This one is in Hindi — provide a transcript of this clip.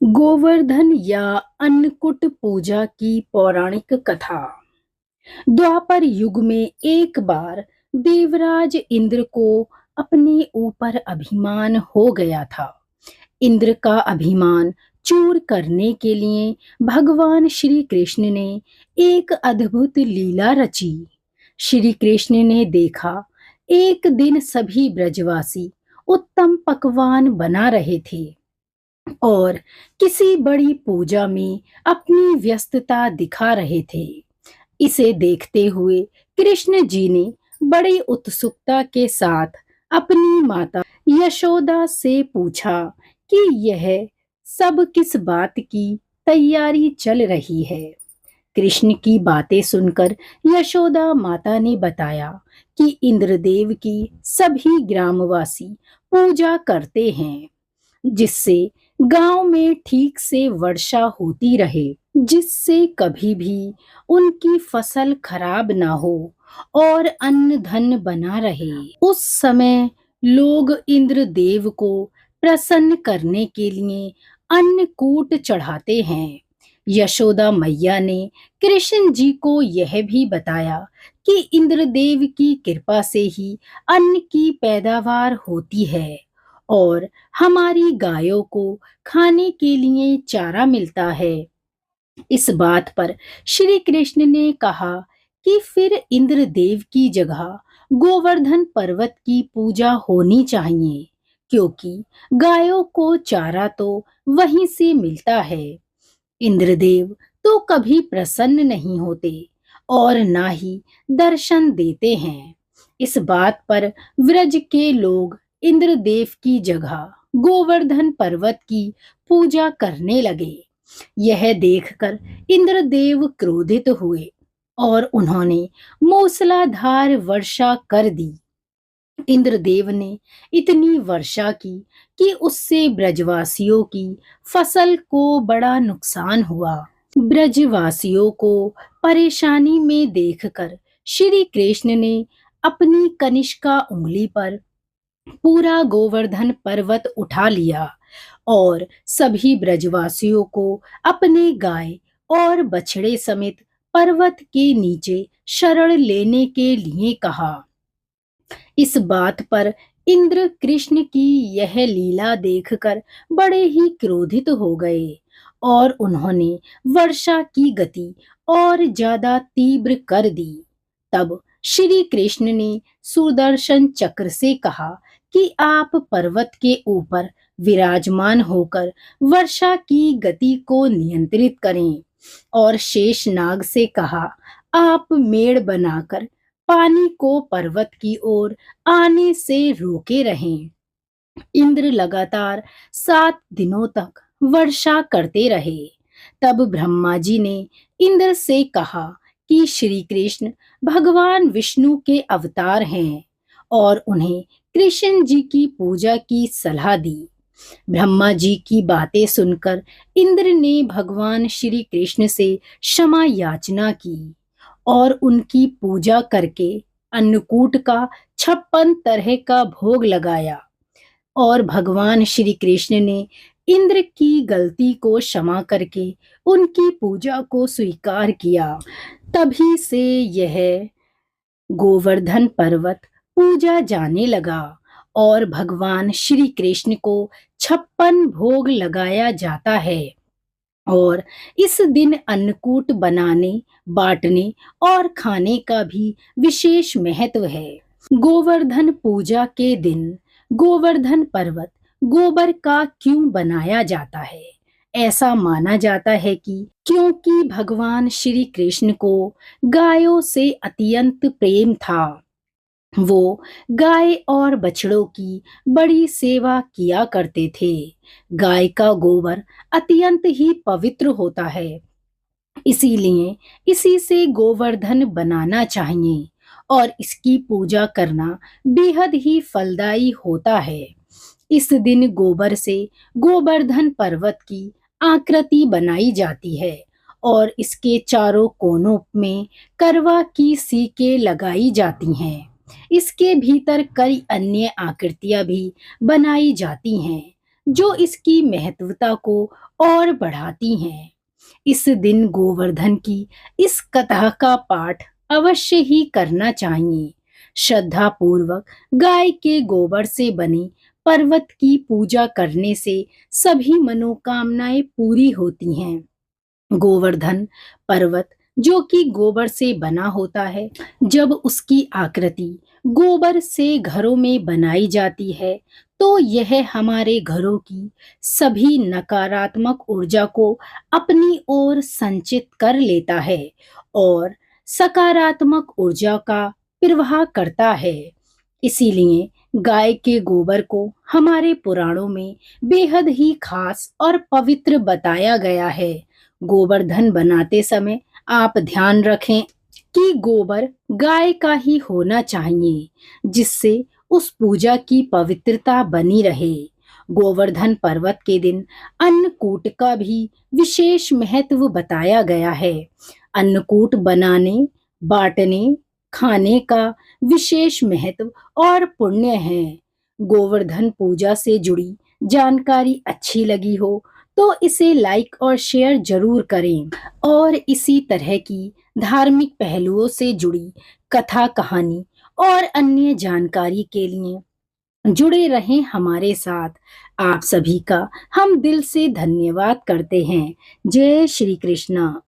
गोवर्धन या अन्नकूट पूजा की पौराणिक कथा। द्वापर युग में एक बार देवराज इंद्र को अपने ऊपर अभिमान हो गया था। इंद्र का अभिमान चूर करने के लिए भगवान श्री कृष्ण ने एक अद्भुत लीला रची। श्री कृष्ण ने देखा, एक दिन सभी ब्रजवासी उत्तम पकवान बना रहे थे और किसी बड़ी पूजा में अपनी व्यस्तता दिखा रहे थे। इसे देखते हुए कृष्ण जी ने बड़ी उत्सुकता के साथ अपनी माता यशोदा से पूछा कि यह सब किस बात की तैयारी चल रही है। कृष्ण की बातें सुनकर यशोदा माता ने बताया कि इंद्रदेव की सभी ग्रामवासी पूजा करते हैं, जिससे गांव में ठीक से वर्षा होती रहे, जिससे कभी भी उनकी फसल खराब ना हो और अन्न धन बना रहे। उस समय लोग इंद्रदेव को प्रसन्न करने के लिए अन्नकूट चढ़ाते हैं। यशोदा मैया ने कृष्ण जी को यह भी बताया कि इंद्रदेव की कृपा से ही अन्न की पैदावार होती है और हमारी गायों को खाने के लिए चारा मिलता है। इस बात पर श्री कृष्ण ने कहा कि फिर इंद्रदेव की जगह गोवर्धन पर्वत की पूजा होनी चाहिए, क्योंकि गायों को चारा तो वहीं से मिलता है। इंद्रदेव तो कभी प्रसन्न नहीं होते और ना ही दर्शन देते हैं। इस बात पर व्रज के लोग इंद्रदेव की जगह गोवर्धन पर्वत की पूजा करने लगे। यह देखकर इंद्रदेव क्रोधित हुए और उन्होंने मूसलाधार वर्षा कर दी। इंद्रदेव ने इतनी वर्षा की कि उससे ब्रजवासियों की फसल को बड़ा नुकसान हुआ। ब्रजवासियों को परेशानी में देखकर श्री कृष्ण ने अपनी कनिष्का उंगली पर पूरा गोवर्धन पर्वत उठा लिया और सभी ब्रजवासियों को अपने गाय और बछड़े समेत पर्वत के नीचे शरण लेने के लिए कहा। इस बात पर इंद्र कृष्ण की यह लीला देखकर बड़े ही क्रोधित हो गए और उन्होंने वर्षा की गति और ज्यादा तीव्र कर दी। तब श्री कृष्ण ने सुदर्शन चक्र से कहा कि आप पर्वत के ऊपर विराजमान होकर वर्षा की गति को नियंत्रित करें, और शेषनाग से कहा, आप मेड़ बनाकर पानी को पर्वत की ओर आने से रोके रहें। इंद्र लगातार 7 दिनों तक वर्षा करते रहे। तब ब्रह्मा जी ने इंद्र से कहा कि श्री कृष्ण भगवान विष्णु के अवतार हैं और उन्हें कृष्ण जी की पूजा की सलाह दी। ब्रह्मा जी की बातें सुनकर इंद्र ने भगवान श्री कृष्ण से क्षमा याचना की और उनकी पूजा करके अन्नकूट का 56 तरह का भोग लगाया और भगवान श्री कृष्ण ने इंद्र की गलती को क्षमा करके उनकी पूजा को स्वीकार किया। तभी से यह गोवर्धन पर्वत पूजा जाने लगा और भगवान श्री कृष्ण को 56 भोग लगाया जाता है। और इस दिन अन्नकूट बनाने, बांटने और खाने का भी विशेष महत्व है। गोवर्धन पूजा के दिन गोवर्धन पर्वत गोबर का क्यों बनाया जाता है? ऐसा माना जाता है कि क्योंकि भगवान श्री कृष्ण को गायों से अत्यंत प्रेम था। वो गाय और बछड़ों की बड़ी सेवा किया करते थे। गाय का गोबर अत्यंत ही पवित्र होता है, इसीलिए इसी से गोवर्धन बनाना चाहिए और इसकी पूजा करना बेहद ही फलदायी होता है। इस दिन गोबर से गोवर्धन पर्वत की आकृति बनाई जाती है और इसके चारों कोनों में करवा की सीकें लगाई जाती हैं। इसके भीतर कई अन्य आकृतियां भी बनाई जाती हैं, जो इसकी महत्वता को और बढ़ाती हैं। इस दिन गोवर्धन की इस कथा का पाठ अवश्य ही करना चाहिए। श्रद्धा पूर्वक गाय के गोबर से बने पर्वत की पूजा करने से सभी मनोकामनाएं पूरी होती हैं। गोवर्धन पर्वत जो कि गोबर से बना होता है, जब उसकी आकृति गोबर से घरों में बनाई जाती है तो यह हमारे घरों की सभी नकारात्मक ऊर्जा को अपनी ओर संचित कर लेता है और सकारात्मक ऊर्जा का प्रवाह करता है। इसीलिए गाय के गोबर को हमारे पुराणों में बेहद ही खास और पवित्र बताया गया है। गोवर्धन बनाते समय आप ध्यान रखें कि गोबर गाय का ही होना चाहिए, जिससे उस पूजा की पवित्रता बनी रहे। गोवर्धन पर्वत के दिन अन्नकूट का भी विशेष महत्व बताया गया है। अन्नकूट बनाने, बांटने, खाने का विशेष महत्व और पुण्य है। गोवर्धन पूजा से जुड़ी जानकारी अच्छी लगी हो तो इसे लाइक और शेयर जरूर करें और इसी तरह की धार्मिक पहलुओं से जुड़ी कथा कहानी और अन्य जानकारी के लिए जुड़े रहें हमारे साथ। आप सभी का हम दिल से धन्यवाद करते हैं। जय श्री कृष्णा।